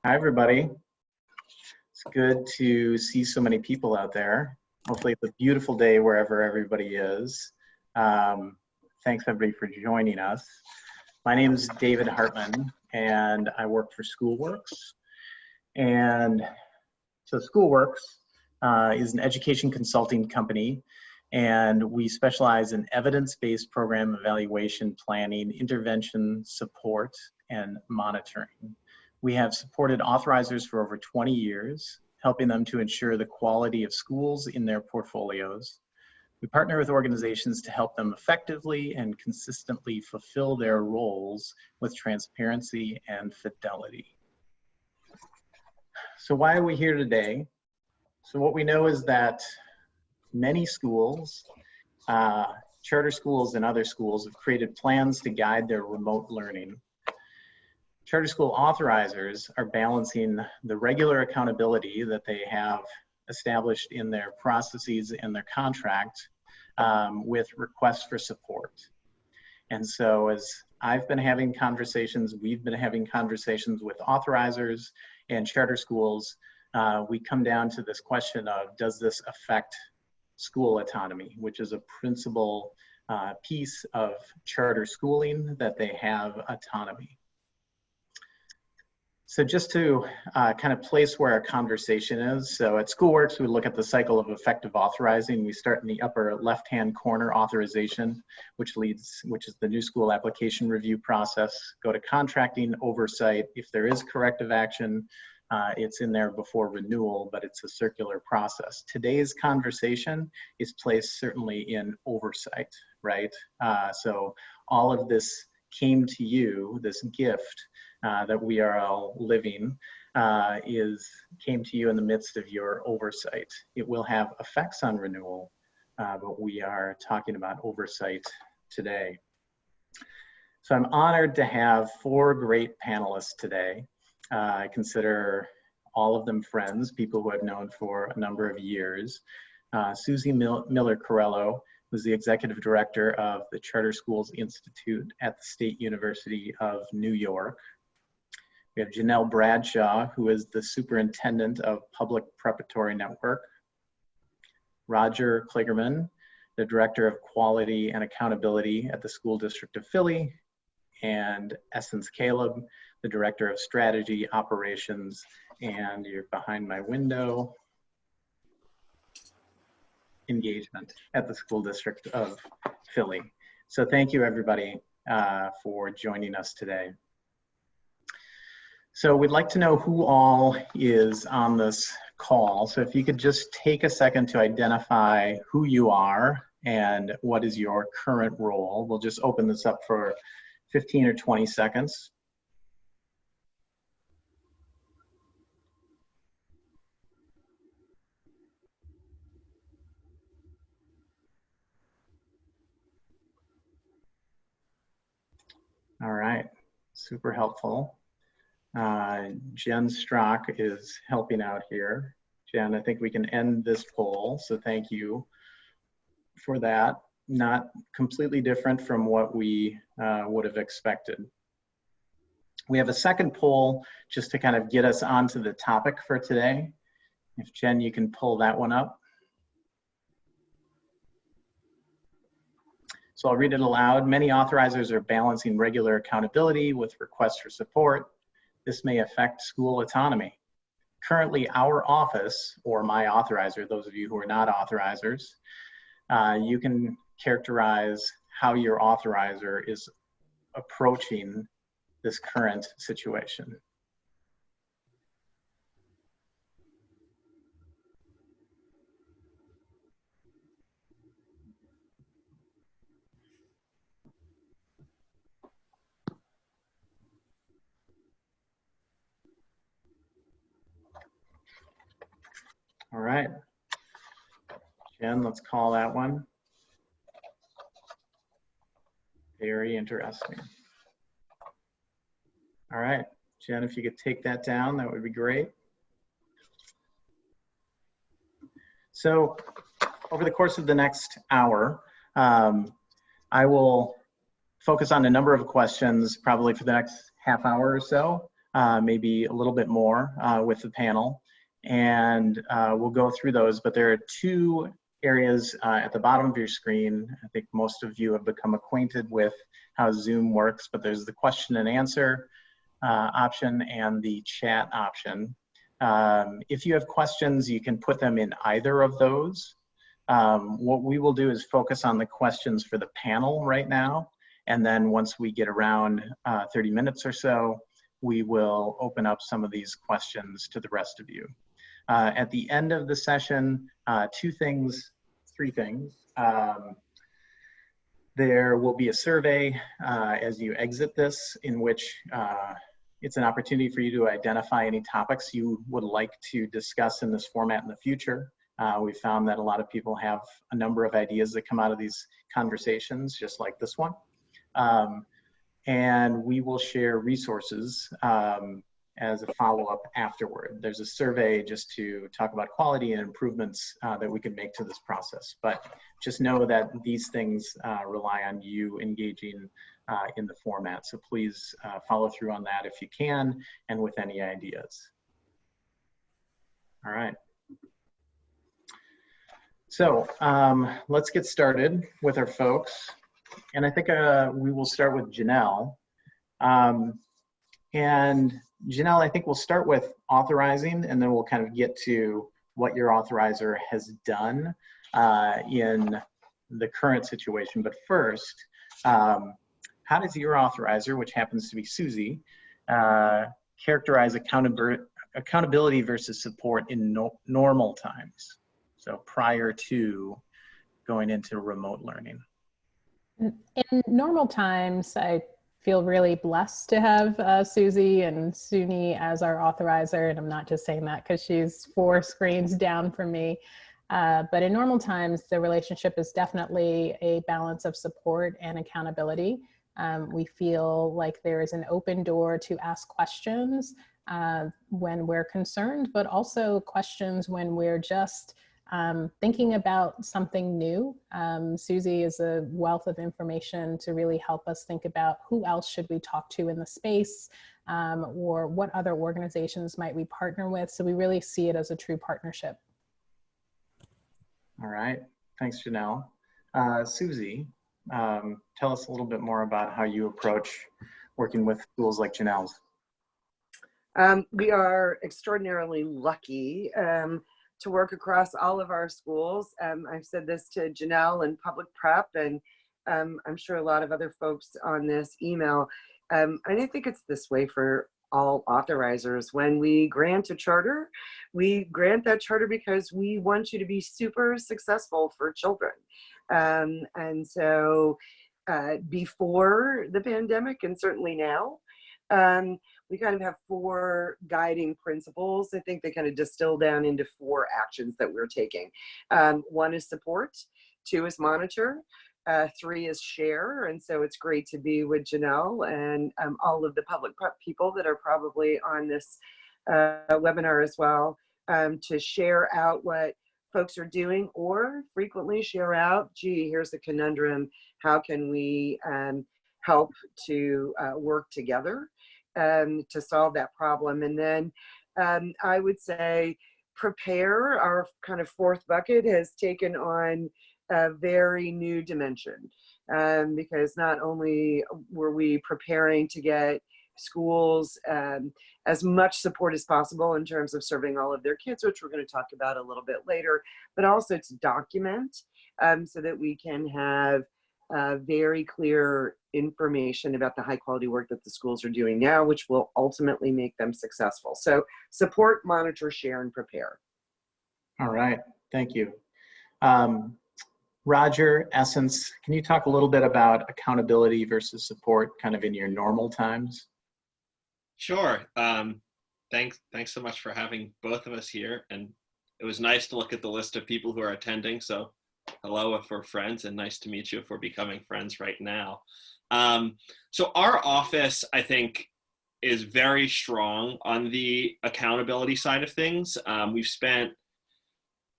Hi, everybody. It's good to see so many people out there. Hopefully it's a beautiful day wherever everybody is. Thanks, everybody, for joining us. My name is David Hartman, and I work for SchoolWorks. And so SchoolWorks is an education consulting company, and we specialize in evidence-based program evaluation, planning, intervention, support, and monitoring. We have supported authorizers for over 20 years, helping them to ensure the quality of schools in their portfolios. We partner with organizations to help them effectively and consistently fulfill their roles with transparency and fidelity. So why are we here today? So what we know is that many schools, charter schools and other schools, have created plans to guide their remote learning. Charter school authorizers are balancing the regular accountability that they have established in their processes and their contract with requests for support. And so as I've been having conversations, we've been having conversations with authorizers and charter schools, we come down to this question of, does this affect school autonomy, which is a principal piece of charter schooling, that they have autonomy. So just to kind of place where our conversation is, so at SchoolWorks, we look at the cycle of effective authorizing. We start in the upper left-hand corner, authorization, which is the new school application review process. Go to contracting, oversight. If there is corrective action, it's in there before renewal, but it's a circular process. Today's conversation is placed certainly in oversight, right? So all of this came to you, this gift that we are all living came to you in the midst of your oversight. It will have effects on renewal, but we are talking about oversight today. So I'm honored to have four great panelists today. I consider all of them friends, people who I've known for a number of years. Susie Miller Carello, who's the executive director of the Charter Schools Institute at the State University of New York. We have Janelle Bradshaw, who is the superintendent of Public Preparatory Network. Roger Kligerman, the director of Quality and Accountability at the School District of Philly. And Essence Caleb, the director of Strategy, Operations, and you're behind my window, Engagement at the School District of Philly. So thank you, everybody, for joining us today. So we'd like to know who all is on this call. So if you could just take a second to identify who you are and what is your current role. We'll just open this up for 15 or 20 seconds. All right, super helpful. Jen Strock is helping out here. Jen, I think we can end this poll, so thank you for that. Not completely different from what we would have expected. We have a second poll just to kind of get us onto the topic for today. If Jen, you can pull that one up. So I'll read it aloud. Many authorizers are balancing regular accountability with requests for support. This may affect school autonomy. Currently, our office, or my authorizer, those of you who are not authorizers, you can characterize how your authorizer is approaching this current situation. All right, Jen, let's call that one. Very interesting. All right, Jen, if you could take that down, that would be great. So over the course of the next hour, I will focus on a number of questions, probably for the next half hour or so, maybe a little bit more with the panel. And we'll go through those, but there are two areas at the bottom of your screen. I think most of you have become acquainted with how Zoom works, but there's the question and answer option and the chat option. If you have questions, you can put them in either of those. What we will do is focus on the questions for the panel right now. And then once we get around 30 minutes or so, we will open up some of these questions to the rest of you. At the end of the session, three things. There will be a survey as you exit this, in which it's an opportunity for you to identify any topics you would like to discuss in this format in the future. We found that a lot of people have a number of ideas that come out of these conversations, just like this one. And we will share resources as a follow-up afterward. There's a survey just to talk about quality and improvements that we can make to this process. But just know that these things rely on you engaging in the format. So please follow through on that if you can, and with any ideas. All right. So let's get started with our folks. And I think we will start with Janelle. And Janelle, I think we'll start with authorizing, and then we'll kind of get to what your authorizer has done in the current situation. But first, how does your authorizer, which happens to be Susie, characterize accountability versus support in normal times? So prior to going into remote learning. In normal times, I feel really blessed to have Susie and Suni as our authorizer. And I'm not just saying that because she's 4 screens down from me. But in normal times, the relationship is definitely a balance of support and accountability. We feel like there is an open door to ask questions when we're concerned, but also questions when we're just thinking about something new. Susie is a wealth of information to really help us think about who else should we talk to in the space, or what other organizations might we partner with. So we really see it as a true partnership. All right, thanks, Janelle. Susie, tell us a little bit more about how you approach working with schools like Janelle's. We are extraordinarily lucky to work across all of our schools. I've said this to Janelle in public prep, and I'm sure a lot of other folks on this email. I think it's this way for all authorizers. When we grant a charter, we grant that charter because we want you to be super successful for children. And so before the pandemic, and certainly now, we kind of have 4 guiding principles. I think they kind of distill down into 4 actions that we're taking. 1 is support, 2 is monitor, 3 is share. And so it's great to be with Janelle and all of the public prep people that are probably on this webinar as well, to share out what folks are doing, or frequently share out, gee, here's a conundrum. How can we help to work together to solve that problem? And then I would say prepare, our kind of 4th bucket, has taken on a very new dimension, because not only were we preparing to get schools as much support as possible in terms of serving all of their kids, which we're going to talk about a little bit later, but also to document so that we can have very clear information about the high quality work that the schools are doing now, which will ultimately make them successful. So support, monitor, share, and prepare. All right, thank you. Roger, Essence, can you talk a little bit about accountability versus support kind of in your normal times? Sure. Thanks so much for having both of us here. And it was nice to look at the list of people who are attending. So hello if we're friends, and nice to meet you if we're becoming friends right now. So our office, I think, is very strong on the accountability side of things. We've spent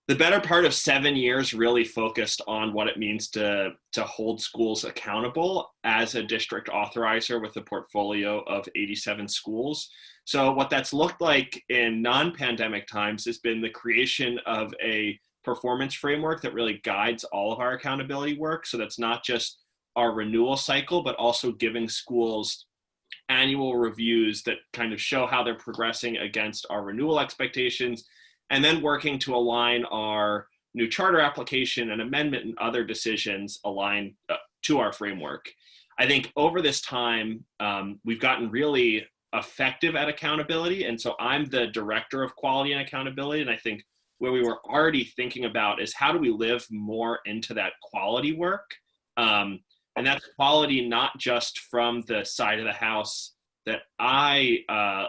the better part of 7 years really focused on what it means to hold schools accountable as a district authorizer with a portfolio of 87 schools. So what that's looked like in non-pandemic times has been the creation of a performance framework that really guides all of our accountability work. So that's not just our renewal cycle, but also giving schools annual reviews that kind of show how they're progressing against our renewal expectations, and then working to align our new charter application and amendment and other decisions align to our framework. I think over this time, we've gotten really effective at accountability. And so I'm the director of quality and accountability. And I think where we were already thinking about is how do we live more into that quality work? And that's quality not just from the side of the house that I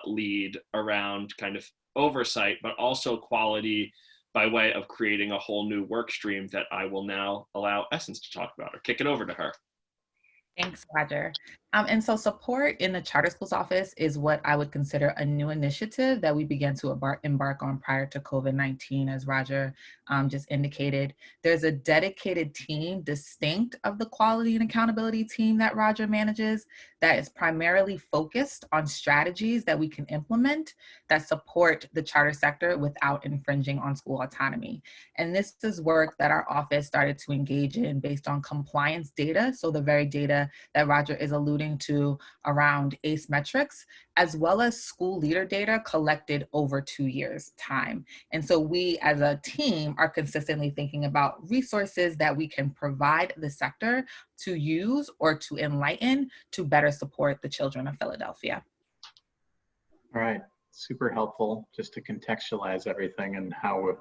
lead around kind of oversight, but also quality by way of creating a whole new work stream that I will now allow Essence to talk about or kick it over to her. Thanks, Roger. And so support in the charter schools office is what I would consider a new initiative that we began to embark on prior to COVID-19, as Roger just indicated. There's a dedicated team distinct of the quality and accountability team that Roger manages that is primarily focused on strategies that we can implement that support the charter sector without infringing on school autonomy. And this is work that our office started to engage in based on compliance data, so the very data that Roger is alluding to around ACE metrics, as well as school leader data collected over 2 years' time. And so we as a team are consistently thinking about resources that we can provide the sector to use or to enlighten to better support the children of Philadelphia. All right, super helpful just to contextualize everything and how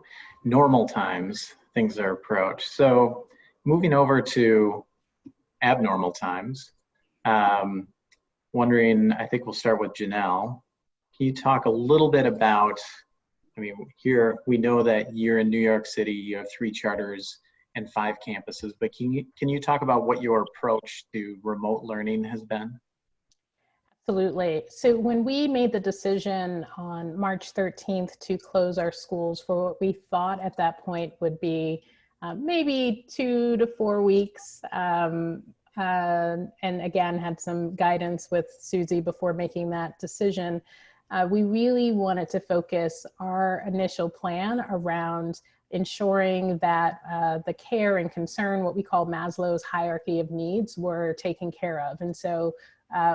normal times things are approached. So moving over to abnormal times, wondering, I think we'll start with Janelle. Can you talk a little bit about, I mean, here we know that you're in New York City, you have 3 charters and 5 campuses, but can you talk about what your approach to remote learning has been? Absolutely. So when we made the decision on March 13th to close our schools for what we thought at that point would be maybe 2 to 4 weeks, and again, had some guidance with Susie before making that decision. We really wanted to focus our initial plan around ensuring that the care and concern, what we call Maslow's hierarchy of needs, were taken care of. And so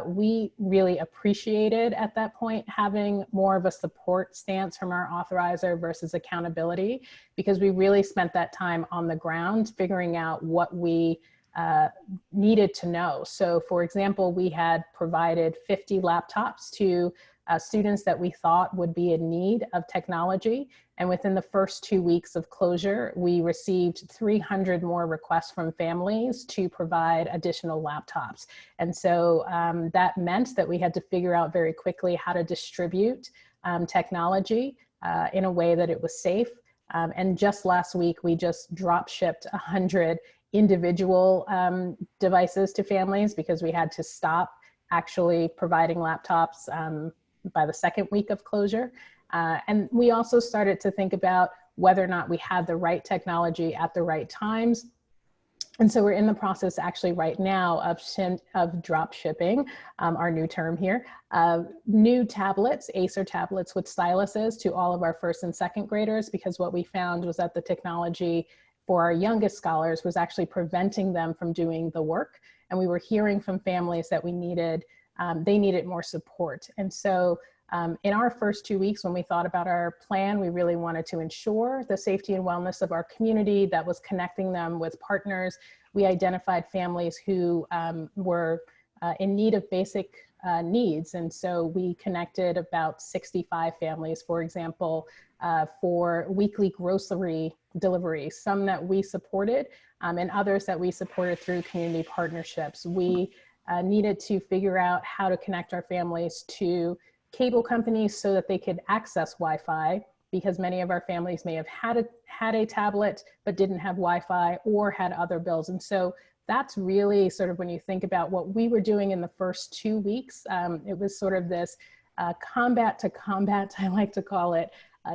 we really appreciated at that point having more of a support stance from our authorizer versus accountability, because we really spent that time on the ground figuring out what we needed to know. So for example, we had provided 50 laptops to students that we thought would be in need of technology. And within the first 2 weeks of closure, we received 300 more requests from families to provide additional laptops. And so that meant that we had to figure out very quickly how to distribute technology in a way that it was safe. And just last week, we just drop shipped 100 individual devices to families because we had to stop actually providing laptops by the second week of closure. And we also started to think about whether or not we had the right technology at the right times. And so we're in the process actually right now of drop shipping, our new term here, new tablets, Acer tablets with styluses to all of our first and second graders, because what we found was that the technology for our youngest scholars was actually preventing them from doing the work. And we were hearing from families that they needed more support. And so in our first 2 weeks, when we thought about our plan, we really wanted to ensure the safety and wellness of our community that was connecting them with partners. We identified families who were in need of basic needs. And so we connected about 65 families, for example, for weekly grocery deliveries, some that we supported and others that we supported through community partnerships. We needed to figure out how to connect our families to cable companies so that they could access Wi-Fi, because many of our families may have had a tablet but didn't have Wi-Fi or had other bills. And so that's really sort of when you think about what we were doing in the first 2 weeks, it was sort of this combat to combat, I like to call it,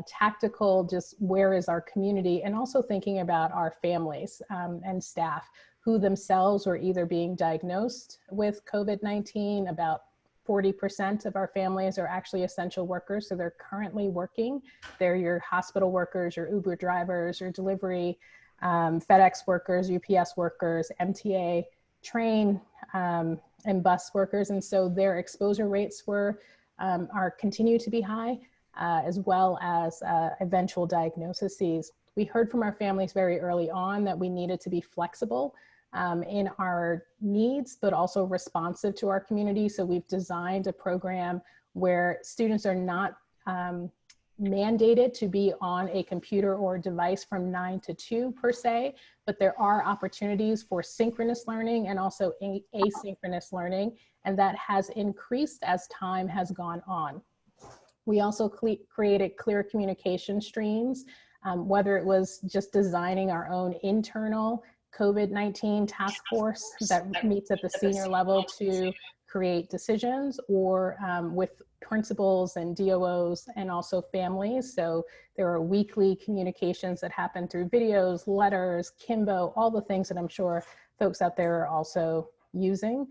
tactical, just where is our community, and also thinking about our families and staff who themselves were either being diagnosed with COVID-19. About 40% of our families are actually essential workers, so they're currently working. They're your hospital workers, your Uber drivers, your delivery, FedEx workers, UPS workers, MTA, train, and bus workers. And so their exposure rates continue to be high, as well as eventual diagnoses. We heard from our families very early on that we needed to be flexible in our needs, but also responsive to our community. So we've designed a program where students are not mandated to be on a computer or device from 9 to 2 per se, but there are opportunities for synchronous learning and also asynchronous learning, and that has increased as time has gone on. We also created clear communication streams, whether it was just designing our own internal COVID-19 task force that meets at the senior level to create decisions, or with principals and DOOs and also families. So there are weekly communications that happen through videos, letters, Kimbo, all the things that I'm sure folks out there are also using.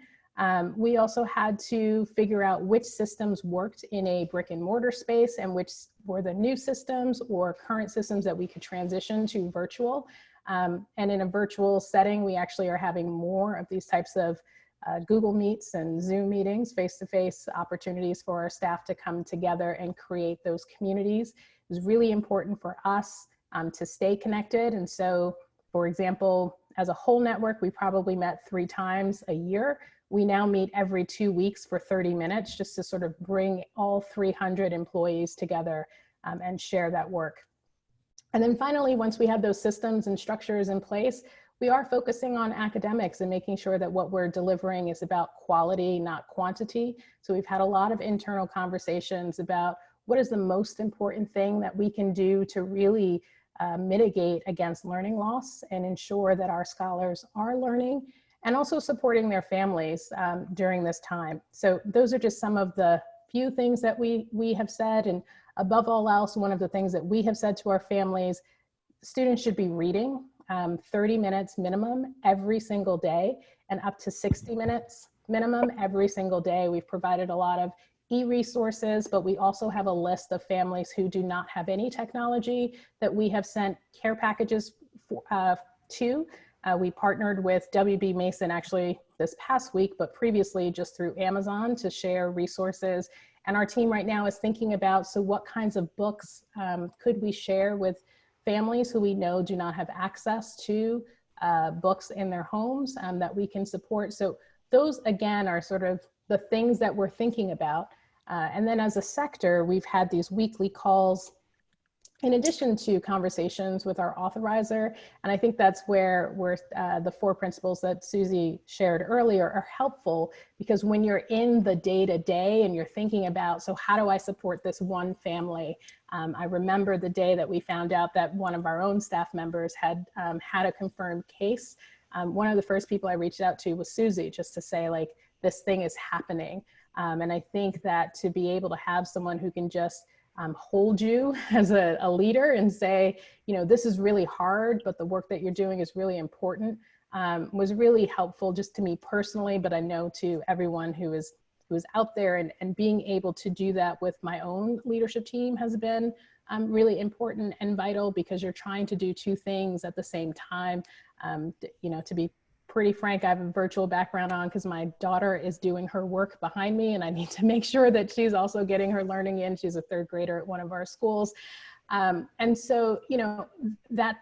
We also had to figure out which systems worked in a brick and mortar space and which were the new systems or current systems that we could transition to virtual. And in a virtual setting, we actually are having more of these types of Google Meets and Zoom meetings, face-to-face opportunities for our staff to come together and create those communities. It was really important for us to stay connected. And so, for example, as a whole network, we probably met 3 times a year. We now meet every 2 weeks for 30 minutes just to sort of bring all 300 employees together and share that work. And then finally, once we have those systems and structures in place, we are focusing on academics and making sure that what we're delivering is about quality, not quantity. So we've had a lot of internal conversations about what is the most important thing that we can do to really mitigate against learning loss and ensure that our scholars are learning, and also supporting their families during this time. So those are just some of the few things that we have said. And above all else, one of the things that we have said to our families, students should be reading 30 minutes minimum every single day, and up to 60 minutes minimum every single day. We've provided a lot of e-resources, but we also have a list of families who do not have any technology that we have sent care packages to. We partnered with WB Mason actually this past week, but previously just through Amazon to share resources. And our team right now is thinking about, so what kinds of books could we share with families who we know do not have access to books in their homes that we can support. So those again are sort of the things that we're thinking about. And then as a sector, we've had these weekly calls in addition to conversations with our authorizer. And I think that's where the 4 principles that Susie shared earlier are helpful, because when you're in the day-to-day and you're thinking about, so how do I support this one family? I remember the day that we found out that one of our own staff members had had a confirmed case. One of the first people I reached out to was Susie, just to say, like, this thing is happening. And I think that to be able to have someone who can just hold you as a leader and say, you know, this is really hard, but the work that you're doing is really important, was really helpful just to me personally, but I know to everyone who is out there, and being able to do that with my own leadership team has been really important and vital, because you're trying to do 2 things at the same time. You know, to be pretty frank, I have a virtual background on because my daughter is doing her work behind me, and I need to make sure that she's also getting her learning in. She's a 3rd grader at one of our schools. And so, you know, that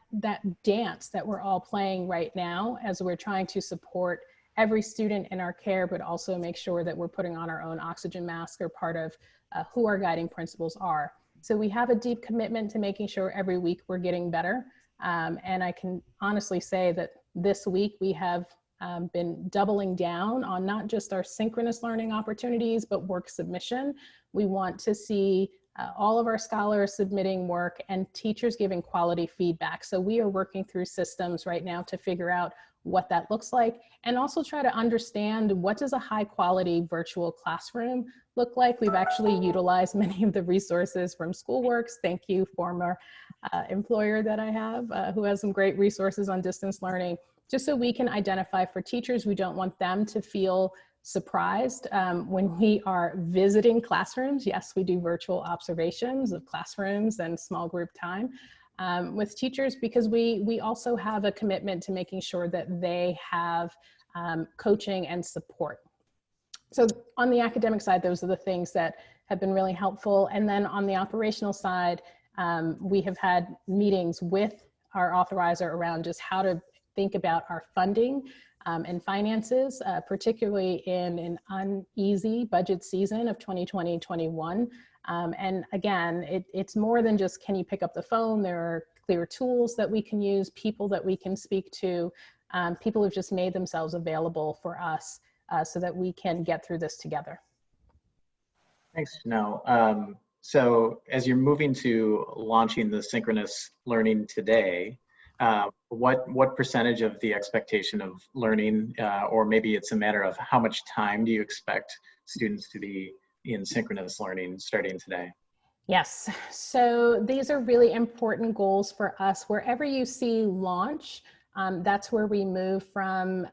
dance that we're all playing right now as we're trying to support every student in our care, but also make sure that we're putting on our own oxygen mask, are part of who our guiding principles are. So we have a deep commitment to making sure every week we're getting better. And I can honestly say that this week we have been doubling down on not just our synchronous learning opportunities, but work submission. We want to see all of our scholars submitting work and teachers giving quality feedback. So we are working through systems right now to figure out what that looks like, and also try to understand, what does a high quality virtual classroom look like. We've actually utilized many of the resources from SchoolWorks. Thank you, former employer that I have, who has some great resources on distance learning, just so we can identify for teachers. We don't want them to feel surprised when we are visiting classrooms. Yes, we do virtual observations of classrooms and small group time with teachers, because we also have a commitment to making sure that they have coaching and support. So on the academic side, those are the things that have been really helpful. And then on the operational side, we have had meetings with our authorizer around just how to think about our funding and finances, particularly in an uneasy budget season of 2020-21. And again, it's more than just, can you pick up the phone? There are clear tools that we can use, people that we can speak to. People have just made themselves available for us so that we can get through this together. Thanks, Janelle. So as you're moving to launching the synchronous learning today, what percentage of the expectation of learning, or maybe it's a matter of how much time do you expect students to be in synchronous learning starting today? Yes, so these are really important goals for us. Wherever you see launch, that's where we move from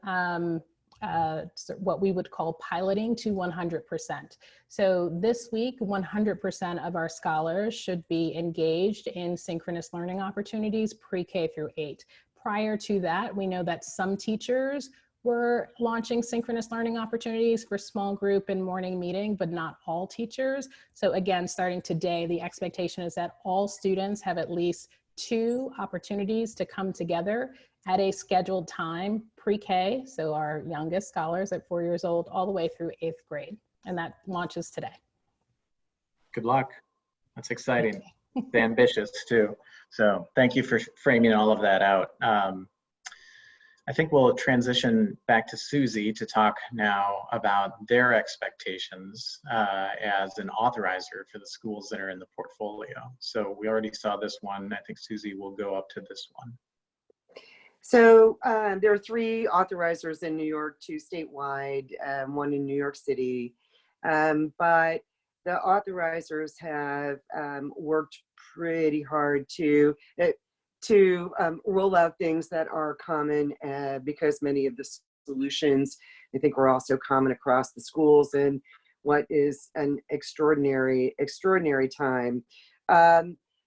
what we would call piloting to 100%. So this week, 100% of our scholars should be engaged in synchronous learning opportunities pre-K through 8. Prior to that, we know that some teachers were launching synchronous learning opportunities for small group and morning meeting, but not all teachers. So again, starting today, the expectation is that all students have at least 2 opportunities to come together at a scheduled time pre-K, so our youngest scholars at 4 years old, all the way through 8th grade. And that launches today. Good luck. That's exciting. It's ambitious too. So thank you for framing all of that out. I think we'll transition back to Susie to talk now about their expectations as an authorizer for the schools that are in the portfolio. So we already saw this one. I think Susie will go up to this one. So there are 3 authorizers in New York, 2 statewide, 1 in New York City. But the authorizers have worked pretty hard to roll out things that are common, because many of the solutions, I think, were also common across the schools in what is an extraordinary time.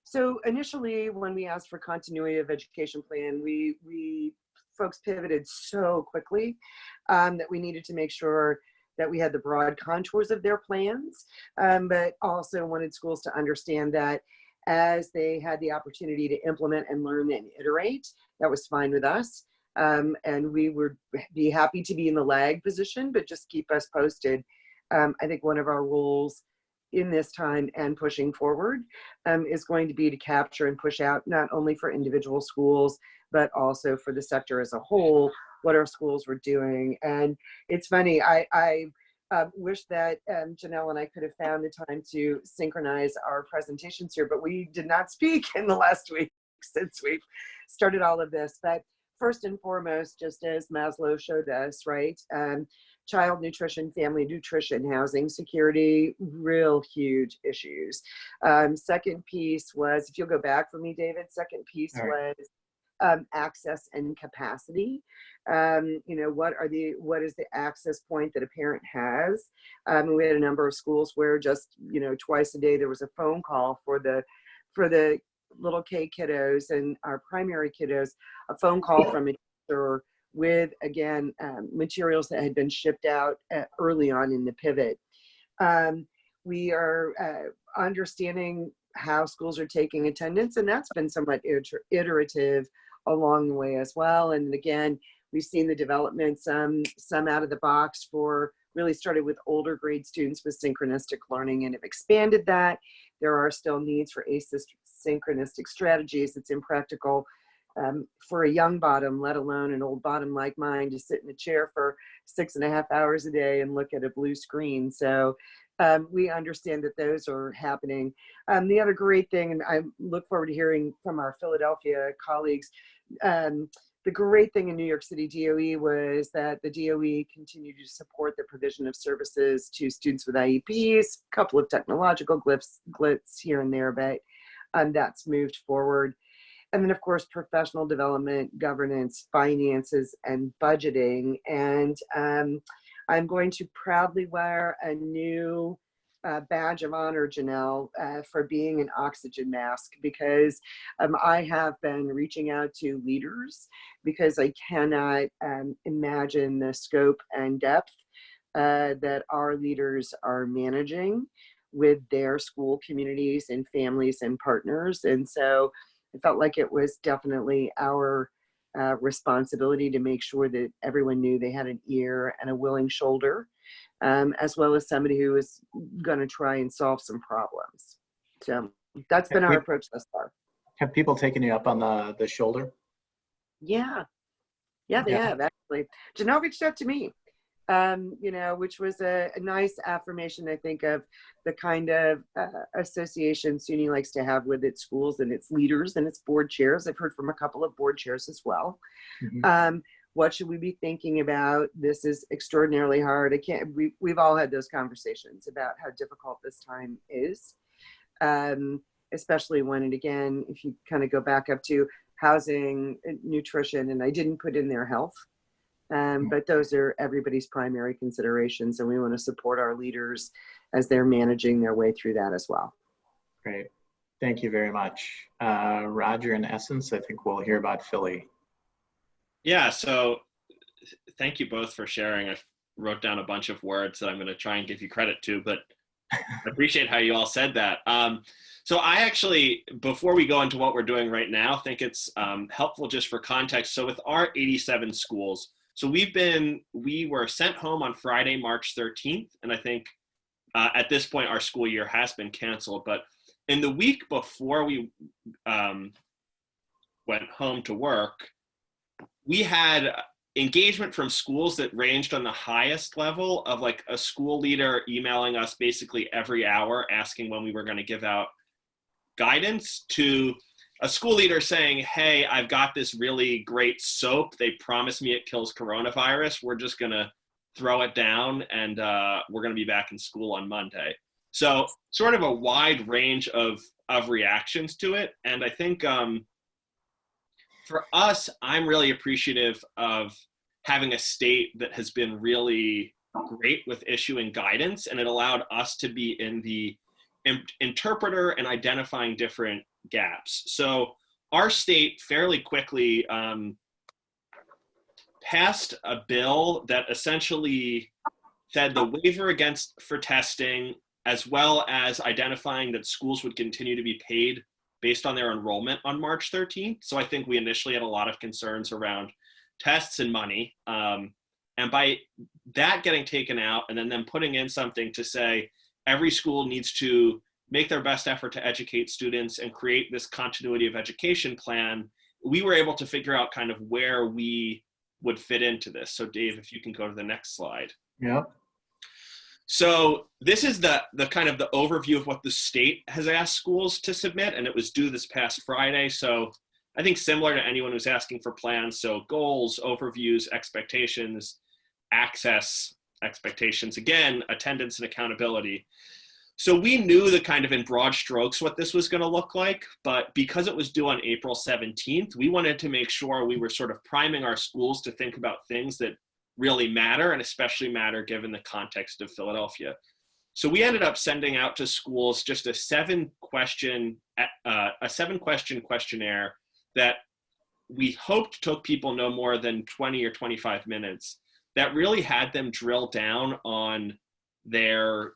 So initially, when we asked for continuity of education plan, folks pivoted so quickly that we needed to make sure that we had the broad contours of their plans, but also wanted schools to understand that as they had the opportunity to implement and learn and iterate, that was fine with us. And we would be happy to be in the lag position, but just keep us posted. I think one of our roles in this time and pushing forward is going to be to capture and push out, not only for individual schools, but also for the sector as a whole, what our schools were doing. And it's funny, I wish that Janelle and I could have found the time to synchronize our presentations here, but we did not speak in the last week since we've started all of this. But first and foremost, just as Maslow showed us, right? Child nutrition, family nutrition, housing security, real huge issues. Second piece was, if you'll go back for me, David, second piece was access and capacity. You know, what is the access point that a parent has? We had a number of schools where just, you know, twice a day there was a phone call for the little K kiddos and our primary kiddos, a phone call from a teacher with, again, materials that had been shipped out early on in the pivot. We are understanding how schools are taking attendance, and that's been somewhat iterative along the way as well. And again, we've seen the development, some out of the box for really started with older grade students with synchronistic learning and have expanded that. There are still needs for asynchronistic strategies. It's impractical for a young bottom, let alone an old bottom like mine, to sit in a chair for 6.5 hours a day and look at a blue screen. So we understand that those are happening. The other great thing, and I look forward to hearing from our Philadelphia colleagues, the great thing in New York City DOE was that the DOE continued to support the provision of services to students with IEPs, a couple of technological glitches here and there, but that's moved forward. And then, of course, professional development, governance, finances, and budgeting. And I'm going to proudly wear a new badge of honor, Janelle, for being an oxygen mask, because I have been reaching out to leaders because I cannot imagine the scope and depth that our leaders are managing with their school communities and families and partners. And so I felt like it was definitely our responsibility to make sure that everyone knew they had an ear and a willing shoulder, as well as somebody who is going to try and solve some problems. So that's been our approach thus far. Have people taken you up on the shoulder? Yeah, they have, actually. Janelle reached out to me, which was a nice affirmation, I think, of the kind of association SUNY likes to have with its schools and its leaders and its board chairs. I've heard from a couple of board chairs as well. Mm-hmm. What should we be thinking about? This is extraordinarily hard. We've all had those conversations about how difficult this time is, especially when, and again, if you kind of go back up to housing, nutrition, and I didn't put in their health. But those are everybody's primary considerations, and we want to support our leaders as they're managing their way through that as well. Great. Thank you very much. Roger, in essence, I think we'll hear about Philly. Yeah, so thank you both for sharing. I wrote down a bunch of words that I'm going to try and give you credit to, but I appreciate how you all said that. So I actually, before we go into what we're doing right now, think it's helpful just for context. So with our 87 schools, so we were sent home on Friday, March 13th. And I think at this point, our school year has been canceled. But in the week before we went home to work, we had engagement from schools that ranged on the highest level of like a school leader emailing us basically every hour asking when we were going to give out guidance, to a school leader saying, hey, I've got this really great soap. They promised me it kills coronavirus. We're just going to throw it down and we're going to be back in school on Monday. So sort of a wide range of reactions to it. And I think for us, I'm really appreciative of having a state that has been really great with issuing guidance, and it allowed us to be in the interpreter and identifying different gaps. So our state fairly quickly passed a bill that essentially said the waiver for testing, as well as identifying that schools would continue to be paid based on their enrollment on March 13th. So I think we initially had a lot of concerns around tests and money. And by that getting taken out and then them putting in something to say every school needs to make their best effort to educate students and create this continuity of education plan, we were able to figure out kind of where we would fit into this. So Dave, if you can go to the next slide. Yeah. So this is the kind of the overview of what the state has asked schools to submit, and it was due this past Friday. So I think similar to anyone who's asking for plans, so goals, overviews, expectations, access, expectations, again, attendance and accountability. So we knew the kind of in broad strokes what this was going to look like, but because it was due on April 17th, we wanted to make sure we were sort of priming our schools to think about things that really matter, and especially matter given the context of Philadelphia. So we ended up sending out to schools just a 7-question questionnaire that we hoped took people no more than 20 or 25 minutes, that really had them drill down on their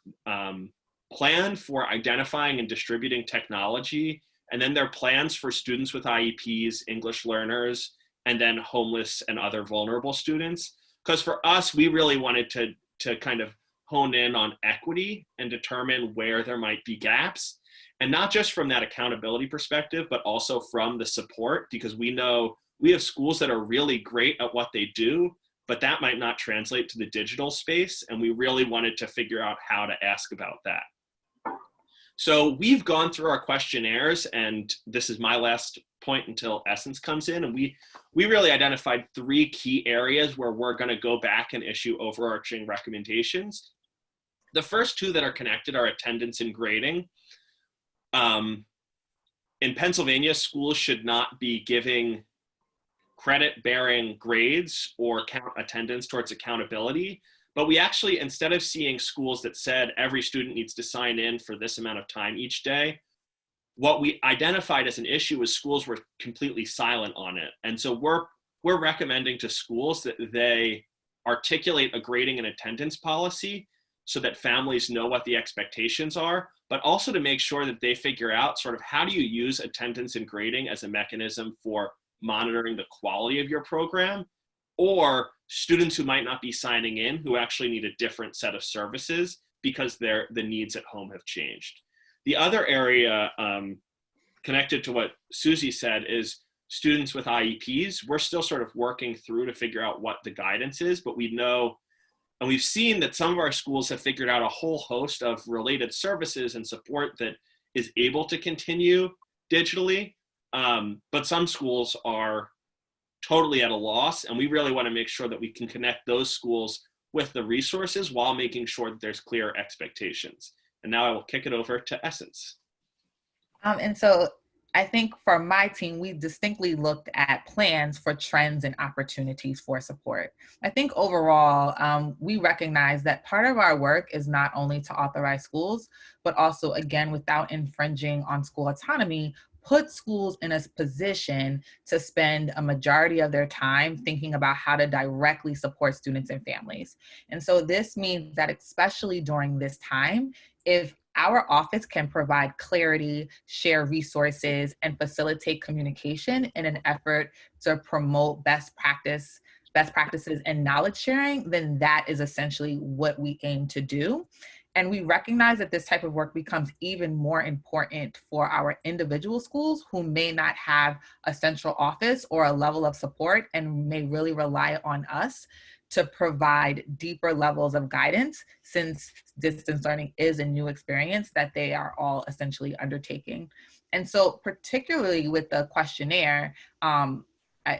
plan for identifying and distributing technology, and then their plans for students with IEPs, English learners, and then homeless and other vulnerable students. Because for us, we really wanted to kind of hone in on equity and determine where there might be gaps. And not just from that accountability perspective, but also from the support, because we know we have schools that are really great at what they do, but that might not translate to the digital space. And we really wanted to figure out how to ask about that. So we've gone through our questionnaires, and this is my last point until Essence comes in. And we really identified 3 key areas where we're going to go back and issue overarching recommendations. The first 2 that are connected are attendance and grading. In Pennsylvania, schools should not be giving credit-bearing grades or count attendance towards accountability. But we actually, instead of seeing schools that said every student needs to sign in for this amount of time each day, what we identified as an issue was schools were completely silent on it. And so we're recommending to schools that they articulate a grading and attendance policy so that families know what the expectations are, but also to make sure that they figure out sort of how do you use attendance and grading as a mechanism for monitoring the quality of your program, or students who might not be signing in who actually need a different set of services because the needs at home have changed. The other area connected to what Susie said is students with IEPs. We're still sort of working through to figure out what the guidance is, but we know, and we've seen that some of our schools have figured out a whole host of related services and support that is able to continue digitally, but some schools are totally at a loss, and we really want to make sure that we can connect those schools with the resources while making sure that there's clear expectations. And now I will kick it over to Essence. And so I think for my team, we distinctly looked at plans for trends and opportunities for support. I think overall, we recognize that part of our work is not only to authorize schools, but also, again, without infringing on school autonomy, put schools in a position to spend a majority of their time thinking about how to directly support students and families. And so this means that especially during this time, if our office can provide clarity, share resources, and facilitate communication in an effort to promote best practices and knowledge sharing, then that is essentially what we aim to do. And we recognize that this type of work becomes even more important for our individual schools who may not have a central office or a level of support and may really rely on us to provide deeper levels of guidance, since distance learning is a new experience that they are all essentially undertaking. And so particularly with the questionnaire,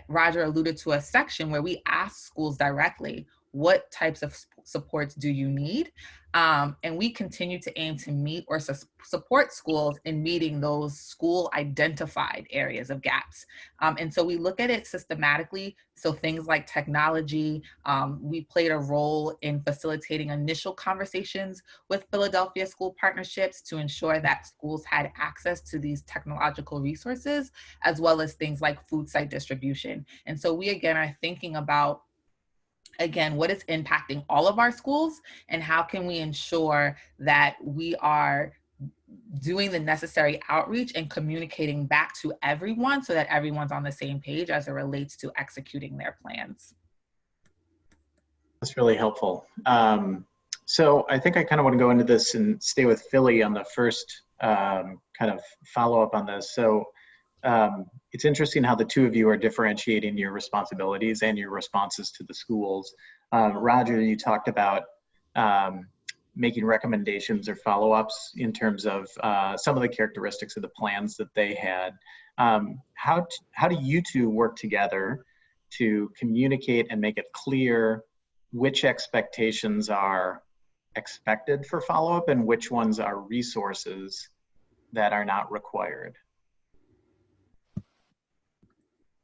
Roger alluded to a section where we ask schools directly, what types of supports do you need? And we continue to aim to meet or support schools in meeting those school identified areas of gaps. And so we look at it systematically. So things like technology, we played a role in facilitating initial conversations with Philadelphia school partnerships to ensure that schools had access to these technological resources, as well as things like food site distribution. And so we, again, are thinking about, again, what is impacting all of our schools and how can we ensure that we are doing the necessary outreach and communicating back to everyone so that everyone's on the same page as it relates to executing their plans. That's really helpful. So I think I kind of want to go into this and stay with Philly on the first kind of follow-up on this. So it's interesting how the two of you are differentiating your responsibilities and your responses to the schools. Roger, you talked about making recommendations or follow-ups in terms of some of the characteristics of the plans that they had. How do you two work together to communicate and make it clear which expectations are expected for follow-up and which ones are resources that are not required?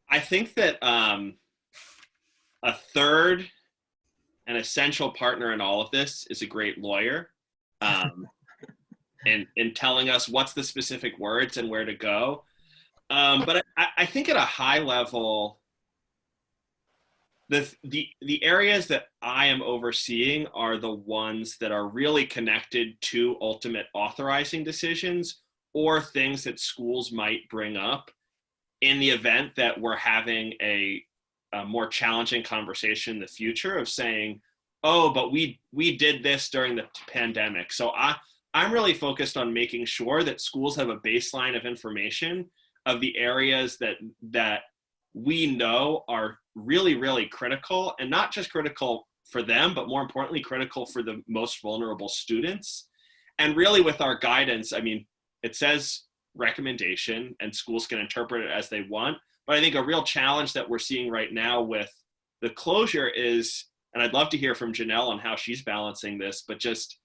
I think that a third and essential partner in all of this is a great lawyer, in telling us what's the specific words and where to go. But I think at a high level, the areas that I am overseeing are the ones that are really connected to ultimate authorizing decisions or things that schools might bring up in the event that we're having a more challenging conversation in the future of saying, oh, but we did this during the pandemic. So I'm really focused on making sure that schools have a baseline of information of the areas that we know are really, really critical, and not just critical for them, but more importantly, critical for the most vulnerable students. And really with our guidance, I mean, it says recommendation and schools can interpret it as they want. But I think a real challenge that we're seeing right now with the closure is, and I'd love to hear from Janelle on how she's balancing this, but just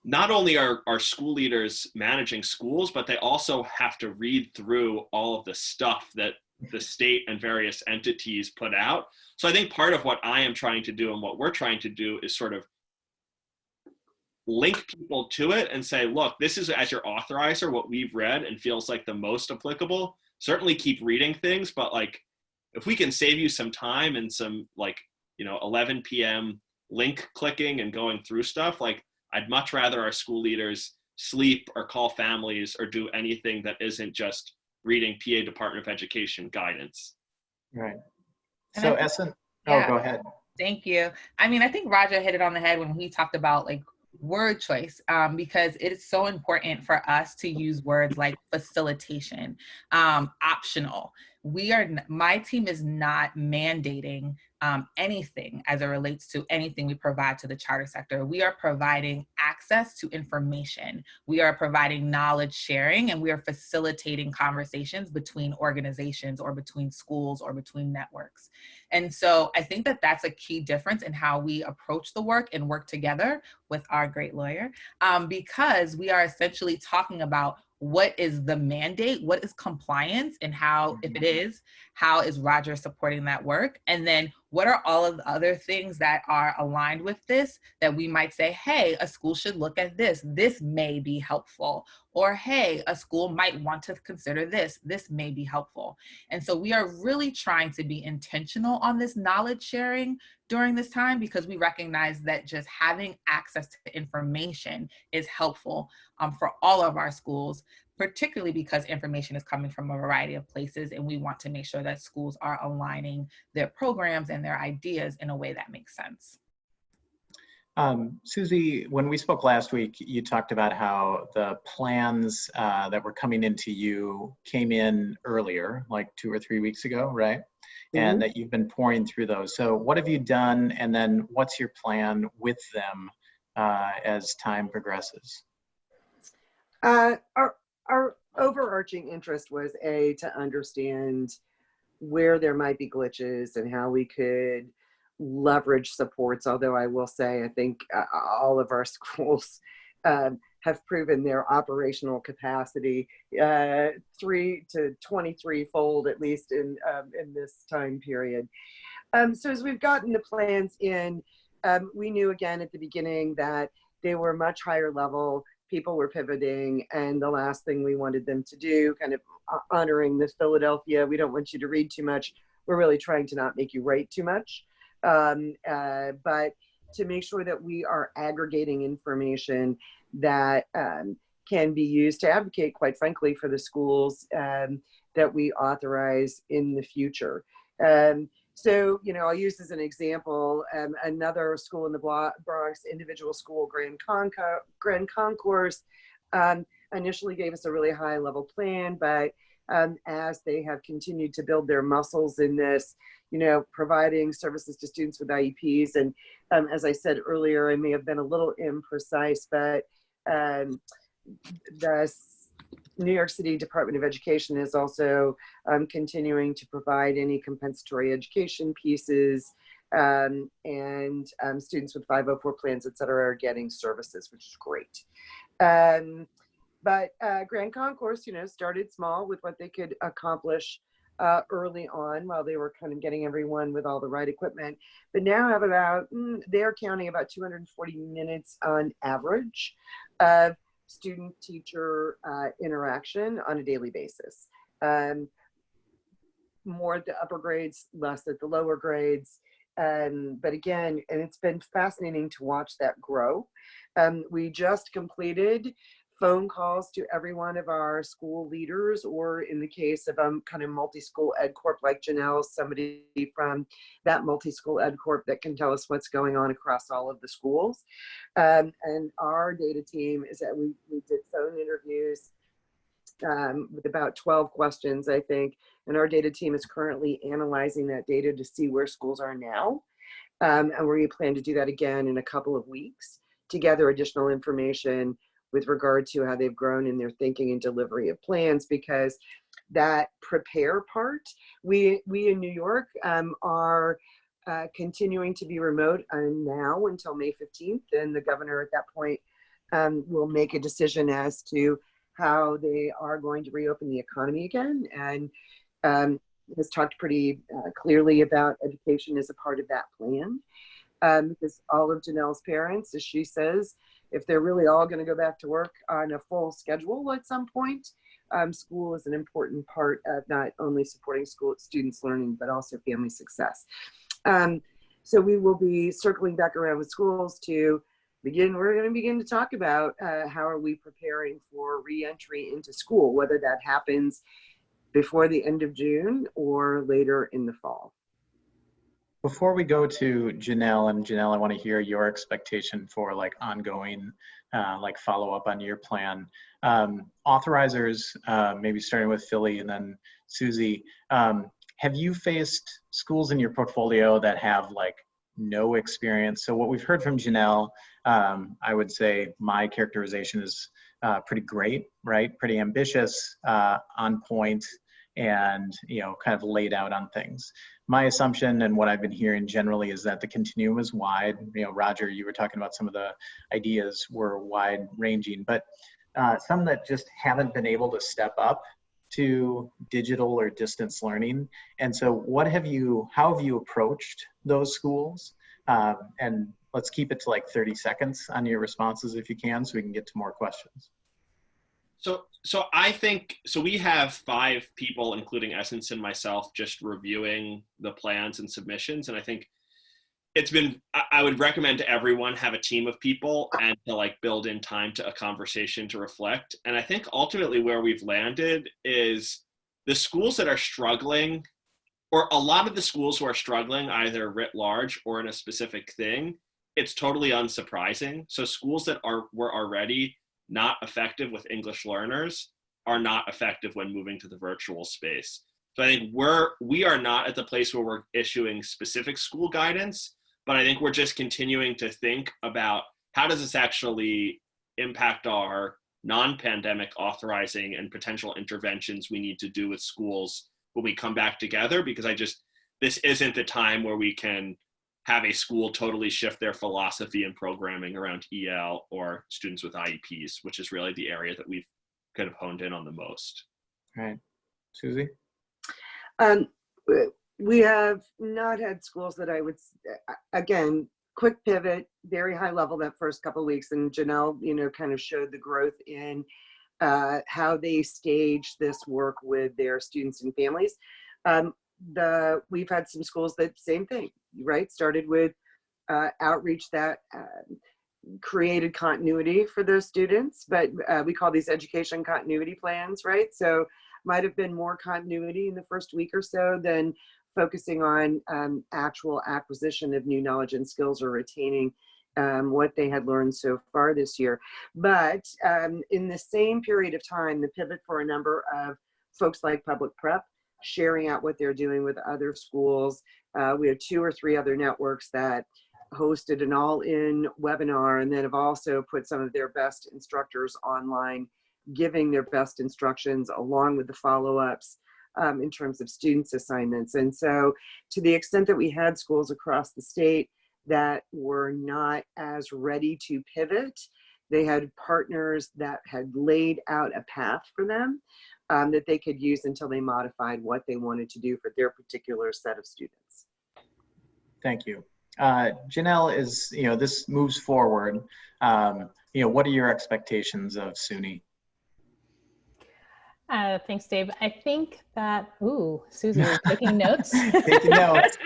not only are school leaders managing schools, but they also have to read through all of the stuff that the state and various entities put out. So I think part of what I am trying to do and what we're trying to do is sort of link people to it and say, look, this is, as your authorizer, what we've read and feels like the most applicable. Certainly keep reading things, but like, if we can save you some time and some 11 p.m. link clicking and going through stuff, like I'd much rather our school leaders sleep or call families or do anything that isn't just reading PA Department of Education guidance. Right. And So yeah, go ahead. Thank you. I mean, I think Roger hit it on the head when he talked about like word choice, because it is so important for us to use words like facilitation, optional. My team is not mandating anything as it relates to anything we provide to the charter sector. We are providing access to information. We are providing knowledge sharing, and we are facilitating conversations between organizations or between schools or between networks. And so I think that that's a key difference in how we approach the work and work together with our great lawyer, because we are essentially talking about what is the mandate, what is compliance, and how, if it is, how is Roger supporting that work? And then what are all of the other things that are aligned with this that we might say, hey, a school should look at this. This may be helpful. Or, hey, a school might want to consider this. This may be helpful. And so we are really trying to be intentional on this knowledge sharing during this time, because we recognize that just having access to information is helpful for all of our schools, particularly because information is coming from a variety of places, and we want to make sure that schools are aligning their programs and their ideas in a way that makes sense. Susie, when we spoke last week, you talked about how the plans that were coming into you came in earlier, like 2 or 3 weeks ago, right? Mm-hmm. And that you've been pouring through those. So what have you done, and then what's your plan with them as time progresses? Our overarching interest was to understand where there might be glitches and how we could leverage supports. Although I will say, I think all of our schools have proven their operational capacity 3 to 23-fold, at least in this time period. So as we've gotten the plans in, we knew again at the beginning that they were much higher level. People were pivoting, and the last thing we wanted them to do, kind of honoring the Philadelphia, we don't want you to read too much. We're really trying to not make you write too much, but to make sure that we are aggregating information that can be used to advocate, quite frankly, for the schools that we authorize in the future. So, I'll use as an example, another school in the Bronx, individual school, Grand Concourse, initially gave us a really high level plan, but as they have continued to build their muscles in this, providing services to students with IEPs. And as I said earlier, I may have been a little imprecise, but the New York City Department of Education is also continuing to provide any compensatory education pieces, and students with 504 plans, et cetera, are getting services, which is great. But Grand Concourse, started small with what they could accomplish early on while they were kind of getting everyone with all the right equipment, but now have about, they're counting about 240 minutes on average of student-teacher interaction on a daily basis. More at the upper grades, less at the lower grades. But again, and it's been fascinating to watch that grow. We just completed phone calls to every one of our school leaders, or in the case of kind of multi-school ed corp like Janelle, somebody from that multi-school ed corp that can tell us what's going on across all of the schools. And our data team is that we did phone interviews with about 12 questions, I think. And our data team is currently analyzing that data to see where schools are now. And we plan to do that again in a couple of weeks to gather additional information with regard to how they've grown in their thinking and delivery of plans, because that prepare part, we in New York are continuing to be remote now until May 15th, and the governor at that point will make a decision as to how they are going to reopen the economy again, and has talked pretty clearly about education as a part of that plan. Because all of Janelle's parents, as she says, if they're really all going to go back to work on a full schedule at some point, school is an important part of not only supporting school students' learning, but also family success. So we will be circling back around with schools to begin. We're going to begin to talk about how are we preparing for reentry into school, whether that happens before the end of June or later in the fall. Before we go to Janelle, and Janelle, I want to hear your expectation for like ongoing, like follow up on your plan. Authorizers, maybe starting with Philly and then Susie. Have you faced schools in your portfolio that have like no experience? So what we've heard from Janelle, I would say my characterization is pretty great, right? Pretty ambitious, on point, and kind of laid out on things. My assumption and what I've been hearing generally is that the continuum is wide. Roger, you were talking about some of the ideas were wide ranging, but some that just haven't been able to step up to digital or distance learning. And so how have you approached those schools? And let's keep it to like 30 seconds on your responses if you can, so we can get to more questions. So I think, so we have 5 people, including Essence and myself, just reviewing the plans and submissions. And I think I would recommend to everyone have a team of people and to like build in time to a conversation to reflect. And I think ultimately where we've landed is the schools that are struggling, or a lot of the schools who are struggling either writ large or in a specific thing, it's totally unsurprising. So schools that were already not effective with English learners are not effective when moving to the virtual space. So I think we are not at the place where we're issuing specific school guidance, but I think we're just continuing to think about how does this actually impact our non-pandemic authorizing and potential interventions we need to do with schools when we come back together, because this isn't the time where we can have a school totally shift their philosophy and programming around EL or students with IEPs, which is really the area that we've kind of honed in on the most. All right. Susie? We have not had schools that I would, again, quick pivot, very high level that first couple of weeks, and Janelle, kind of showed the growth in how they stage this work with their students and families. We've had some schools that same thing, right? Started with outreach that created continuity for those students, but we call these education continuity plans, right? So might have been more continuity in the first week or so than focusing on actual acquisition of new knowledge and skills or retaining what they had learned so far this year. But in the same period of time, the pivot for a number of folks like Public Prep, sharing out what they're doing with other schools. We have 2 or 3 other networks that hosted an all-in webinar and then have also put some of their best instructors online, giving their best instructions along with the follow-ups in terms of students' assignments. And so to the extent that we had schools across the state that were not as ready to pivot, they had partners that had laid out a path for them that they could use until they modified what they wanted to do for their particular set of students. Thank you. Janelle, this moves forward. What are your expectations of SUNY? Thanks, Dave. I think that, Susie, are you taking notes? Taking notes.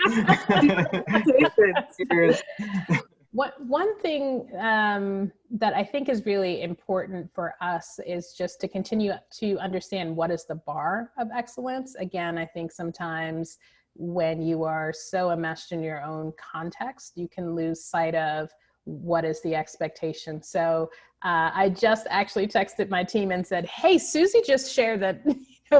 One thing that I think is really important for us is just to continue to understand what is the bar of excellence. Again, I think sometimes when you are so enmeshed in your own context, you can lose sight of what is the expectation. So I just actually texted my team and said, hey, Susie just shared that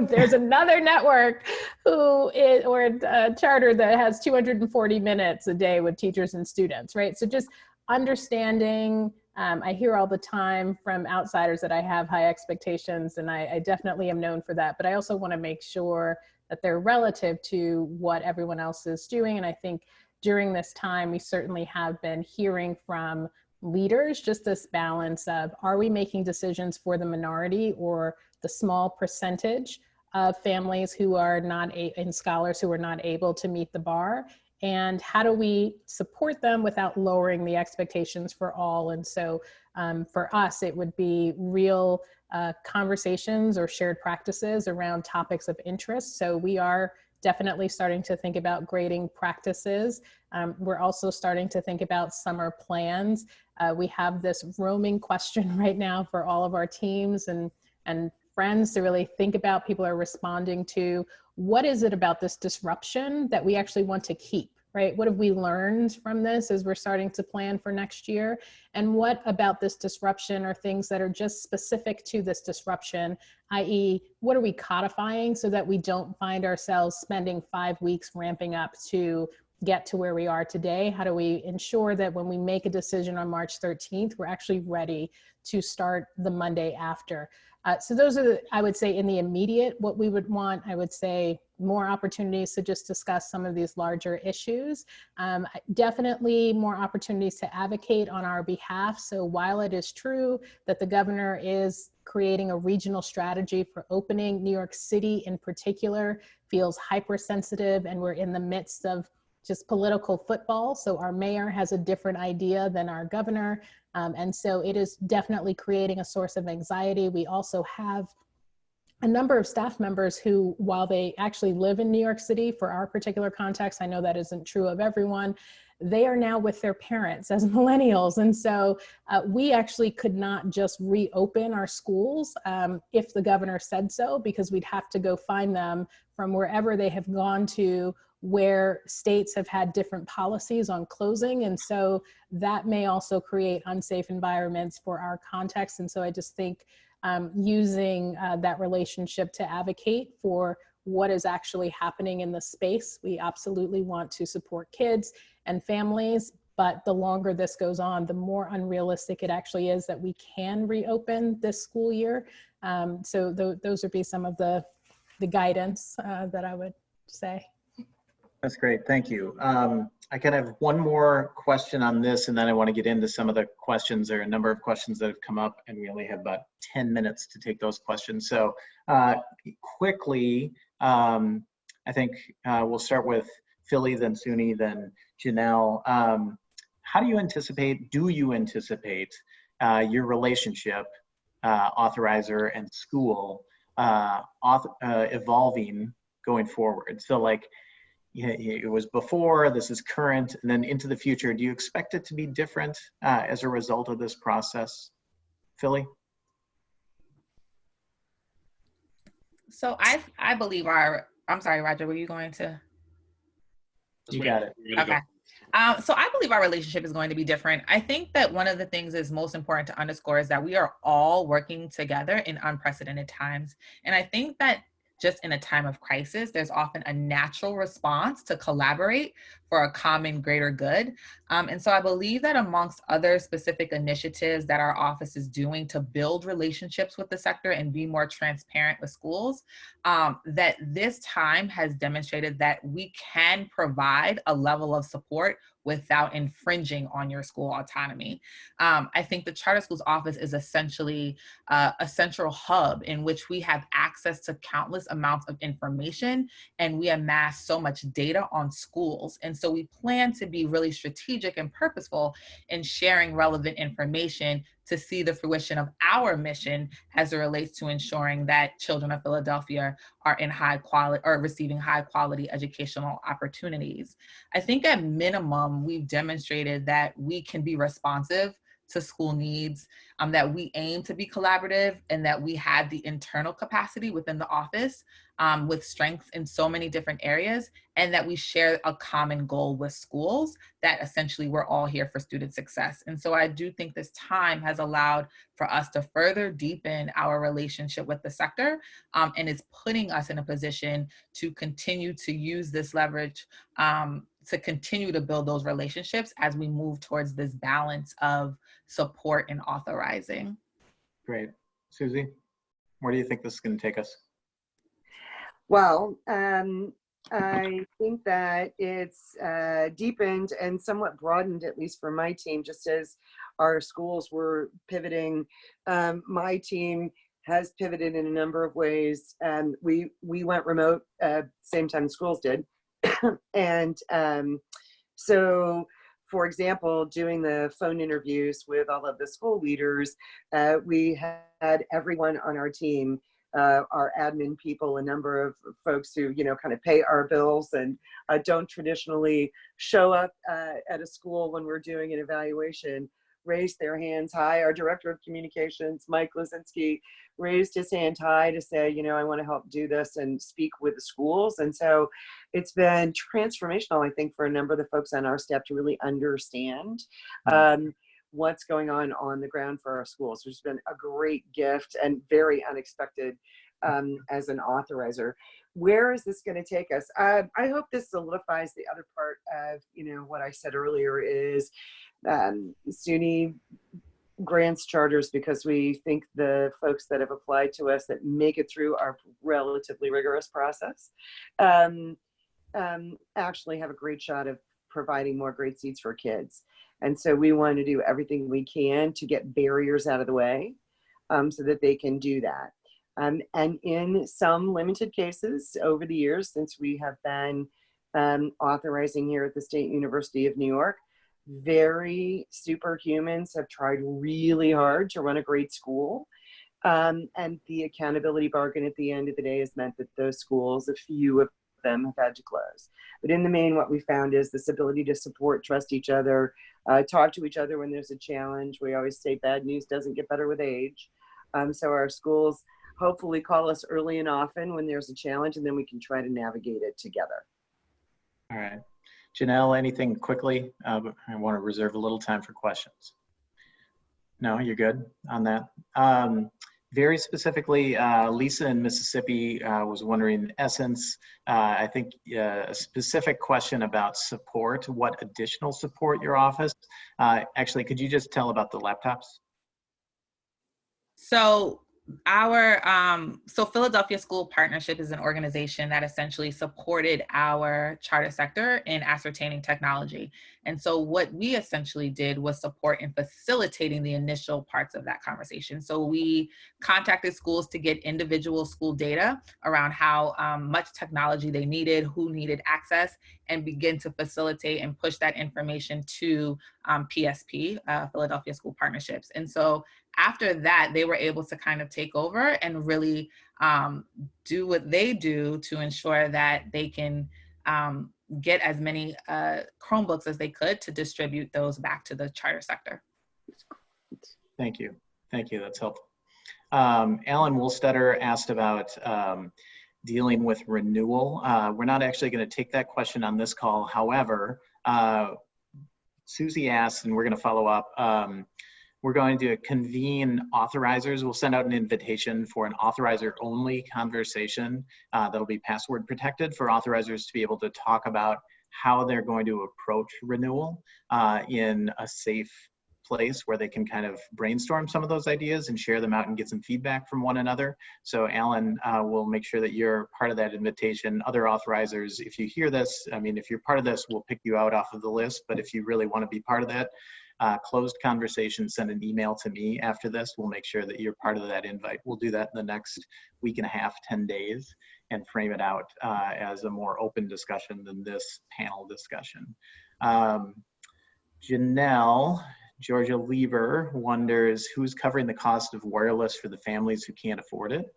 there's another network or a charter that has 240 minutes a day with teachers and students, right? So just understanding I hear all the time from outsiders that I have high expectations, and I definitely am known for that, but I also want to make sure that they're relative to what everyone else is doing. And I think during this time, we certainly have been hearing from leaders just this balance of, are we making decisions for the minority or the small percentage of families who are not, and scholars who are not able to meet the bar? And how do we support them without lowering the expectations for all? And so for us, it would be real conversations or shared practices around topics of interest. So we are definitely starting to think about grading practices. We're also starting to think about summer plans. We have this roaming question right now for all of our teams and friends to really think about. People are responding to, what is it about this disruption that we actually want to keep, right? What have we learned from this as we're starting to plan for next year? And what about this disruption are things that are just specific to this disruption, i.e., what are we codifying so that we don't find ourselves spending 5 weeks ramping up to get to where we are today? How do we ensure that when we make a decision on March 13th, we're actually ready to start the Monday after? So those are, I would say, in the immediate, what we would want. I would say more opportunities to just discuss some of these larger issues. Definitely more opportunities to advocate on our behalf. So while it is true that the governor is creating a regional strategy for opening, New York City in particular feels hypersensitive, and we're in the midst of just political football. So our mayor has a different idea than our governor. And so it is definitely creating a source of anxiety. We also have a number of staff members who, while they actually live in New York City, for our particular context, I know that isn't true of everyone, they are now with their parents as millennials. And so we actually could not just reopen our schools if the governor said so, because we'd have to go find them from wherever they have gone to, where states have had different policies on closing. And so that may also create unsafe environments for our context. And so I just think using that relationship to advocate for what is actually happening in the space. We absolutely want to support kids and families, but the longer this goes on, the more unrealistic it actually is that we can reopen this school year. So those would be some of the guidance that I would say. That's great, thank you. I kind of have one more question on this, and then I want to get into some of the questions. There are a number of questions that have come up, and we only have about 10 minutes to take those questions. So quickly, I think we'll start with Philly, then Suni, then Janelle. How do you anticipate your relationship, authorizer and school, evolving going forward? So like, it was before, this is current, and then into the future. Do you expect it to be different as a result of this process? Philly? So I believe I'm sorry, Roger, were you going to? You got it. Okay. So I believe our relationship is going to be different. I think that one of the things is most important to underscore is that we are all working together in unprecedented times. And I think that just in a time of crisis, there's often a natural response to collaborate for a common greater good. And so I believe that amongst other specific initiatives that our office is doing to build relationships with the sector and be more transparent with schools, that this time has demonstrated that we can provide a level of support without infringing on your school autonomy. I think the Charter Schools Office is essentially a central hub in which we have access to countless amounts of information, and we amass so much data on schools. And so we plan to be really strategic and purposeful in sharing relevant information to see the fruition of our mission as it relates to ensuring that children of Philadelphia are in high quality or receiving high quality educational opportunities. I think at minimum, we've demonstrated that we can be responsive to school needs, that we aim to be collaborative, and that we have the internal capacity within the office with strengths in so many different areas, and that we share a common goal with schools, that essentially we're all here for student success. And so I do think this time has allowed for us to further deepen our relationship with the sector, and it's putting us in a position to continue to use this leverage to continue to build those relationships as we move towards this balance of support and authorizing. Great. Susie, where do you think this is going to take us? Well, I think that it's deepened and somewhat broadened, at least for my team, just as our schools were pivoting. My team has pivoted in a number of ways. We went remote same time schools did. And so, for example, doing the phone interviews with all of the school leaders, we had everyone on our team, our admin people, a number of folks who, you know, kind of pay our bills and don't traditionally show up at a school when we're doing an evaluation, raised their hands high. Our director of communications, Mike Lazinski, raised his hand high to say, you know, I want to help do this and speak with the schools. And so it's been transformational, I think, for a number of the folks on our staff to really understand what's going on the ground for our schools, which has been a great gift and very unexpected as an authorizer. Where is this going to take us? I hope this solidifies the other part of, you know, what I said earlier is SUNY grants charters because we think the folks that have applied to us that make it through our relatively rigorous process actually have a great shot of providing more great seats for kids. And so we want to do everything we can to get barriers out of the way so that they can do that. And in some limited cases over the years, since we have been authorizing here at the State University of New York, very superhumans have tried really hard to run a great school. And the accountability bargain at the end of the day has meant that those schools, a few of them, have had to close. But in the main, what we found is this ability to support, trust each other, talk to each other when there's a challenge. We always say bad news doesn't get better with age. So our schools hopefully call us early and often when there's a challenge, and then we can try to navigate it together. All right. Janelle, anything quickly? I want to reserve a little time for questions. No, you're good on that. Very specifically, Lisa in Mississippi was wondering, in essence, I think a specific question about support, what additional support your office. Actually, could you just tell about the laptops? So Philadelphia School Partnership is an organization that essentially supported our charter sector in ascertaining technology. And so what we essentially did was support in facilitating the initial parts of that conversation. So we contacted schools to get individual school data around how much technology they needed, who needed access, and begin to facilitate and push that information to PSP, Philadelphia School Partnerships. And so after that, they were able to kind of take over and really do what they do to ensure that they can get as many Chromebooks as they could to distribute those back to the charter sector. Thank you. Thank you. That's helpful. Alan Woolstetter asked about dealing with renewal. We're not actually going to take that question on this call. However, Susie asked, and we're going to follow up, we're going to convene authorizers. We'll send out an invitation for an authorizer-only conversation that'll be password protected for authorizers to be able to talk about how they're going to approach renewal in a safe place where they can kind of brainstorm some of those ideas and share them out and get some feedback from one another. So Alan will make sure that you're part of that invitation. Other authorizers, if you hear this, I mean, if you're part of this, we'll pick you out off of the list, but if you really want to be part of that, closed conversation, send an email to me after this. We'll make sure that you're part of that invite. We'll do that in the next week and a half, 10 days, and frame it out as a more open discussion than this panel discussion. Janelle, Georgia Lieber wonders who's covering the cost of wireless for the families who can't afford it?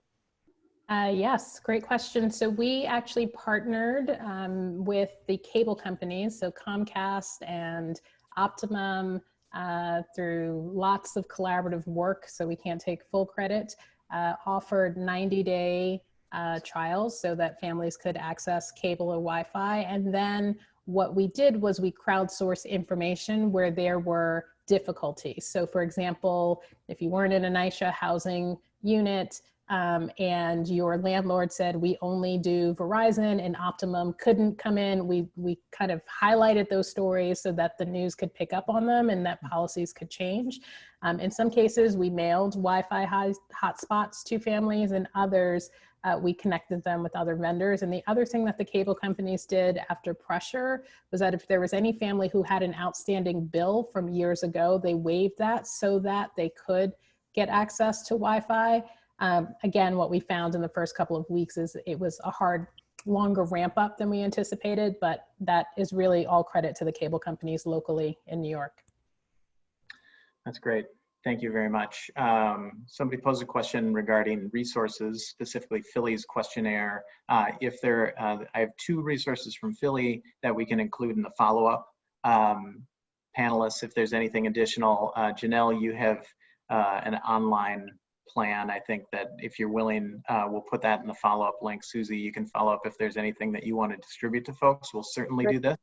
Yes, great question. So we actually partnered with the cable companies, so Comcast and Optimum, through lots of collaborative work, so we can't take full credit, offered 90-day trials so that families could access cable or Wi-Fi. And then what we did was we crowdsourced information where there were difficulties. So for example, if you weren't in a NYCHA housing unit, and your landlord said, we only do Verizon and Optimum, couldn't come in. We kind of highlighted those stories so that the news could pick up on them and that policies could change. In some cases, we mailed Wi-Fi hotspots to families, and others, we connected them with other vendors. And the other thing that the cable companies did after pressure was that if there was any family who had an outstanding bill from years ago, they waived that so that they could get access to Wi-Fi. Again, what we found in the first couple of weeks is it was a hard, longer ramp up than we anticipated, but that is really all credit to the cable companies locally in New York. That's great. Thank you very much. Somebody posed a question regarding resources, specifically Philly's questionnaire. I have 2 resources from Philly that we can include in the follow-up. Panelists, if there's anything additional, Janelle, you have an online plan. I think that if you're willing, we'll put that in the follow-up link. Susie, you can follow up if there's anything that you want to distribute to folks. We'll certainly do this.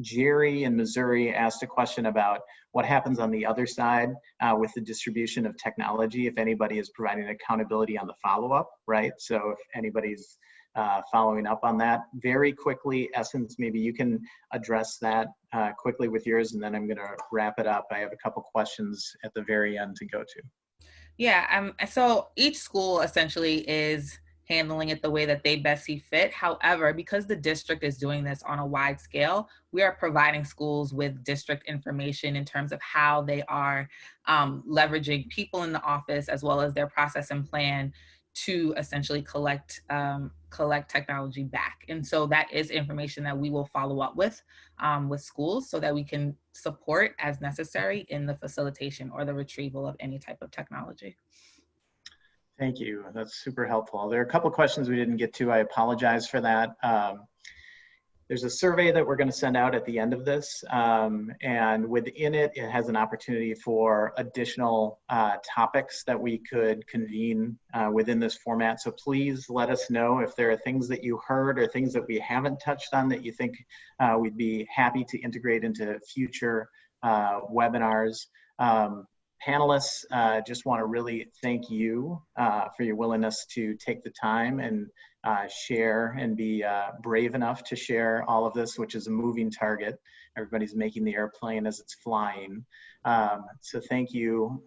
Jerry in Missouri asked a question about what happens on the other side with the distribution of technology, if anybody is providing accountability on the follow-up, right? So if anybody's following up on that. Very quickly, Essence, maybe you can address that quickly with yours, and then I'm gonna wrap it up. I have a couple questions at the very end to go to. Yeah, so each school essentially is handling it the way that they best see fit. However, because the district is doing this on a wide scale, we are providing schools with district information in terms of how they are leveraging people in the office as well as their process and plan to essentially collect technology back. And so that is information that we will follow up with schools so that we can support as necessary in the facilitation or the retrieval of any type of technology. Thank you. That's super helpful. There are a couple of questions we didn't get to. I apologize for that. There's a survey that we're going to send out at the end of this, and within it, it has an opportunity for additional topics that we could convene within this format. So please let us know if there are things that you heard or things that we haven't touched on that you think we'd be happy to integrate into future webinars. Panelists, just want to really thank you for your willingness to take the time and share and be brave enough to share all of this, which is a moving target. Everybody's making the airplane as it's flying. So thank you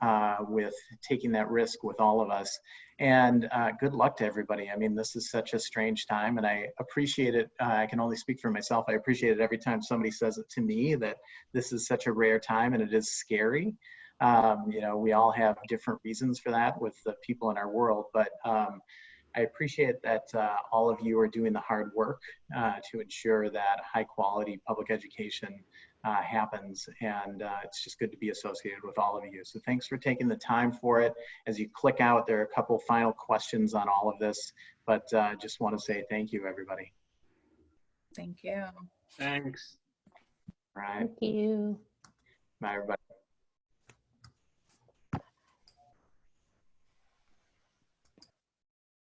with taking that risk with all of us. And good luck to everybody. I mean, this is such a strange time, and I appreciate it. I can only speak for myself. I appreciate it every time somebody says it to me that this is such a rare time and it is scary. You know, we all have different reasons for that with the people in our world, but I appreciate that all of you are doing the hard work to ensure that high quality public education happens, and it's just good to be associated with all of you. So thanks for taking the time for it. As you click out, there are a couple final questions on all of this, but just want to say thank you, everybody. Thank you. Thanks. All right. Thank you. Bye, everybody.